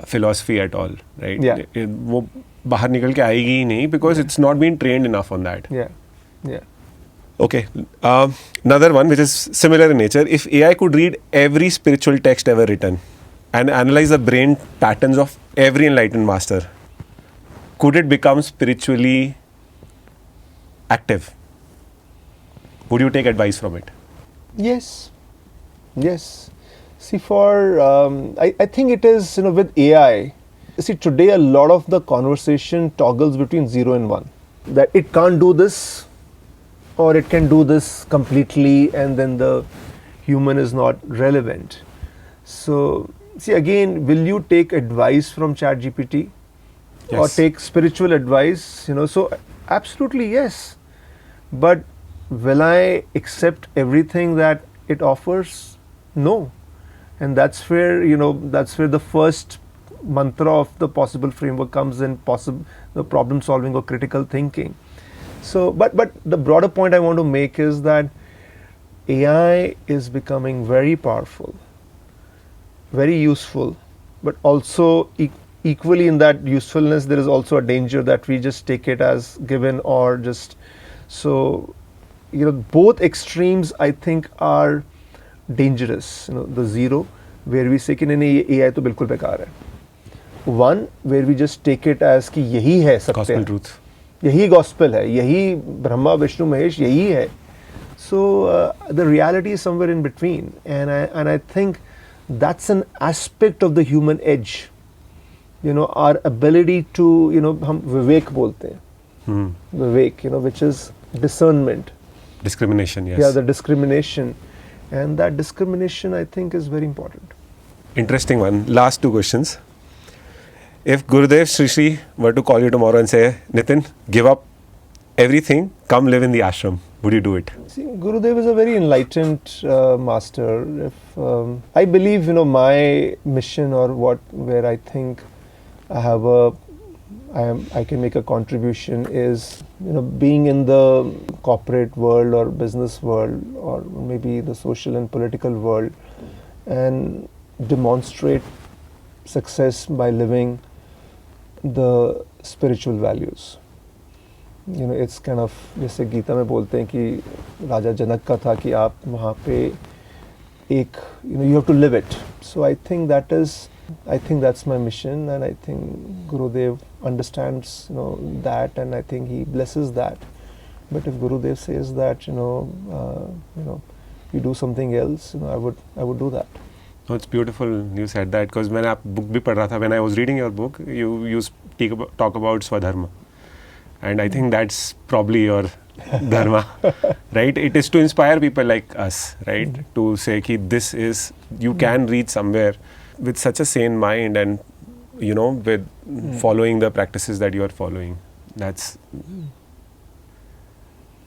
philosophy at all, right?
Yeah.
वो बाहर निकल के आएगी ही नहीं, because it's not been trained enough on that.
Yeah.
Okay. Another one which is similar in nature. If AI could read every spiritual text ever written and analyze the brain patterns of every enlightened master, could it become spiritually active? Would you take advice from it?
Yes. See, I think it is, with AI, see, today a lot of the conversation toggles between 0 and 1. That it can't do this, or it can do this completely, and then the human is not relevant. So, see, again, will you take advice from ChatGPT?
Yes.
Or take spiritual advice? So absolutely yes. But will I accept everything that it offers? No. And that's where the first mantra of the possible framework comes in, the problem solving or critical thinking. So, but the broader point I want to make is that AI is becoming very powerful, very useful, but also equally in that usefulness there is also a danger that we just take it as given, or just so both extremes I think are dangerous. The 0 where we say कि नहीं AI तो बिल्कुल बेकार है. 1 where we just take it as कि यही है सत्य,
Gospel truth.
यही gospel है, यही ब्रह्मा विष्णु महेश यही है. So the reality is somewhere in between, and I think that's an aspect of the human edge. Our ability to हम विवेक बोलते हैं. Vivek, which is discernment.
Discrimination, yes.
Yeah, the discrimination. And that discrimination, I think, is very important.
Interesting one. Last 2 questions. If Gurudev Sri Sri were to call you tomorrow and say, Nitin, give up everything, come live in the ashram, would you do it?
See, Gurudev is a very enlightened master. If I believe, my mission or where I think I can make a contribution is, being in the corporate world or business world, or maybe the social and political world, and demonstrate success by living the spiritual values. It's kind of जैसे गीता में बोलते हैं कि राजा जनक का था कि आप वहाँ पे you have to live it. So I think that's my mission, and I think Gurudev understands that, and I think he blesses that. But if Gurudev says that you do something else, I would do that.
No, it's beautiful you said that, because when I book bhi पढ़ रहा था, when I was reading your book, you talk about Swadharma, and I think that's probably your dharma, right? It is to inspire people like us, right? To say कि this is, you can reach somewhere with such a sane mind, and with following the practices that you are following. That's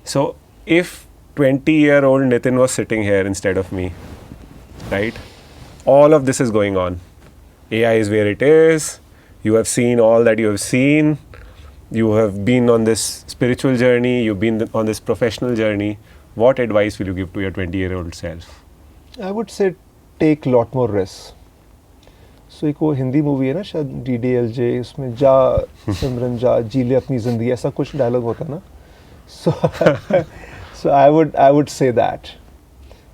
so. If 20-year-old Nitin was sitting here instead of me, right? All of this is going on. AI is where it is. You have seen all that you have seen. You have been on this spiritual journey. You've been on this professional journey. What advice will you give to your 20-year-old self?
I would say take a lot more risks. So एक वो Hindi movie है ना शायद DDLJ, उसमें जा सिमरन जा जी ले अपनी जिंदगी, ऐसा कुछ डायलॉग होता है ना. So I would say that.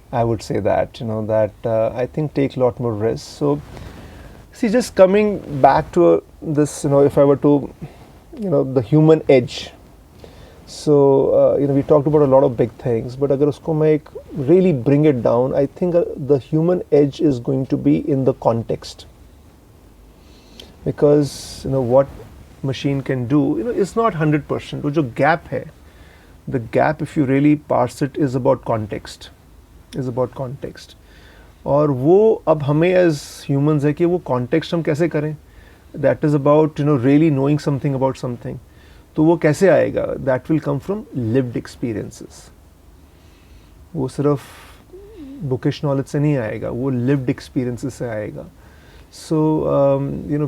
I would say that, that I think take a lot more risks. So, see, just coming back to this, if I were to, the human edge. So, we talked about a lot of big things, but agar usko main really bring it down, I think the human edge is going to be in the context. Because, what machine can do, it's not 100%. वो जो gap है, the gap, if you really parse it, is about context. और वो अब हमें as humans है कि वो context हम कैसे करें. That is about really knowing something about something. तो वो कैसे आएगा? That will come from lived experiences. वो सिर्फ bookish knowledge से नहीं आएगा, वो lived experiences से आएगा. So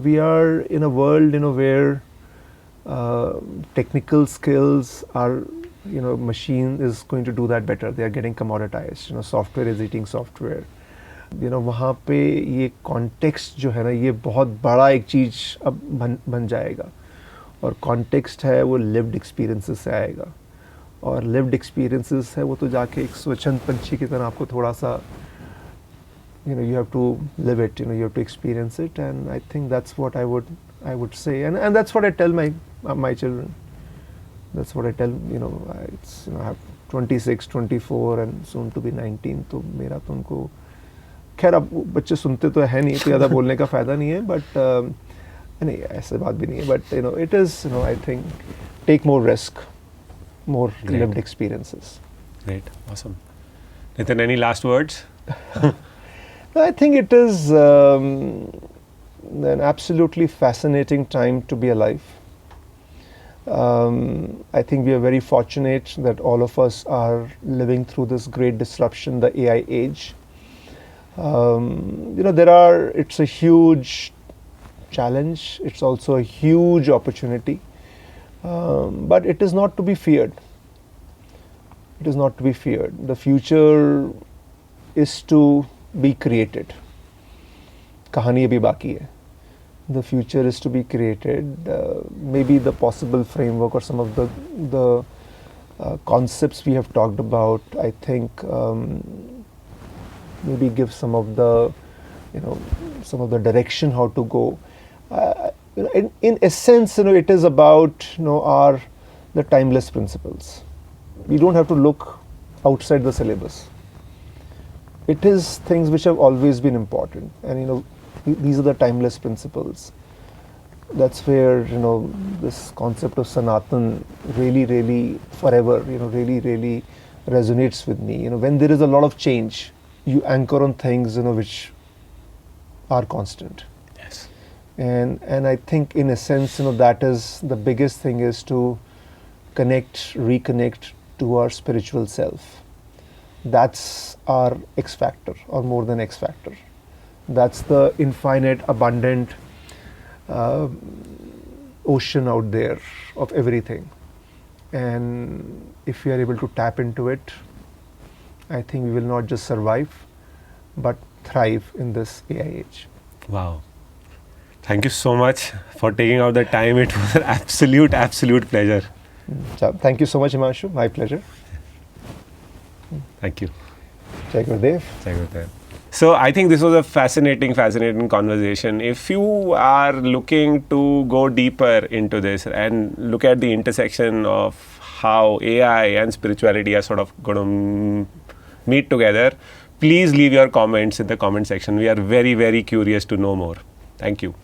we are in a world where technical skills are, machine is going to do that better. They are getting commoditized. Software is eating software. वहाँ पे ये context जो है ना, ये बहुत बड़ा एक चीज़ अब बन जाएगा. और context है वो lived experiences से आएगा. और lived experiences है वो तो जाके एक स्वच्छंद पंछी की तरह आपको थोड़ा सा, you have to live it. You have to experience it. And I think that's what I would say. And that's what I tell my children. That's what I tell, I have 26, 24 and soon to be 19. तो मेरा तो उनको, खैर अब बच्चे सुनते तो है नहीं, तो ज़्यादा बोलने का फ़ायदा नहीं है, but नहीं ऐसे बात भी नहीं है, but it is, I think take more risk, more lived experiences.
Great, awesome. Nitin, any last words?
I think it is an absolutely fascinating time to be alive. I think we are very fortunate that all of us are living through this great disruption, the AI age. It's a huge challenge. It's also a huge opportunity. But it is not to be feared. It is not to be feared. The future is to be created. कहानी अभी बाकी है. The future is to be created. Maybe the possible framework or some of the concepts we have talked about, I think maybe give some of the direction how to go. In essence, it is about the timeless principles. We don't have to look outside the syllabus. It is things which have always been important, and these are the timeless principles. That's where this concept of Sanatan really forever really resonates with me. When there is a lot of change, you anchor on things which are constant.
Yes.
And I think in a sense that is the biggest thing, is to reconnect to our spiritual self. That's our X factor, or more than X factor. That's the infinite, abundant ocean out there of everything. And if we are able to tap into it, I think we will not just survive, but thrive in this AI age.
Wow. Thank you so much for taking out the time. It was an absolute pleasure.
So, thank you so much, Himanshu. My pleasure.
Thank you.
Jai Gurudev.
Jai Gurudev. So I think this was a fascinating conversation. If you are looking to go deeper into this and look at the intersection of how AI and spirituality are sort of going to meet together, Please leave your comments in the comment section. We are very, very curious to know more. Thank you.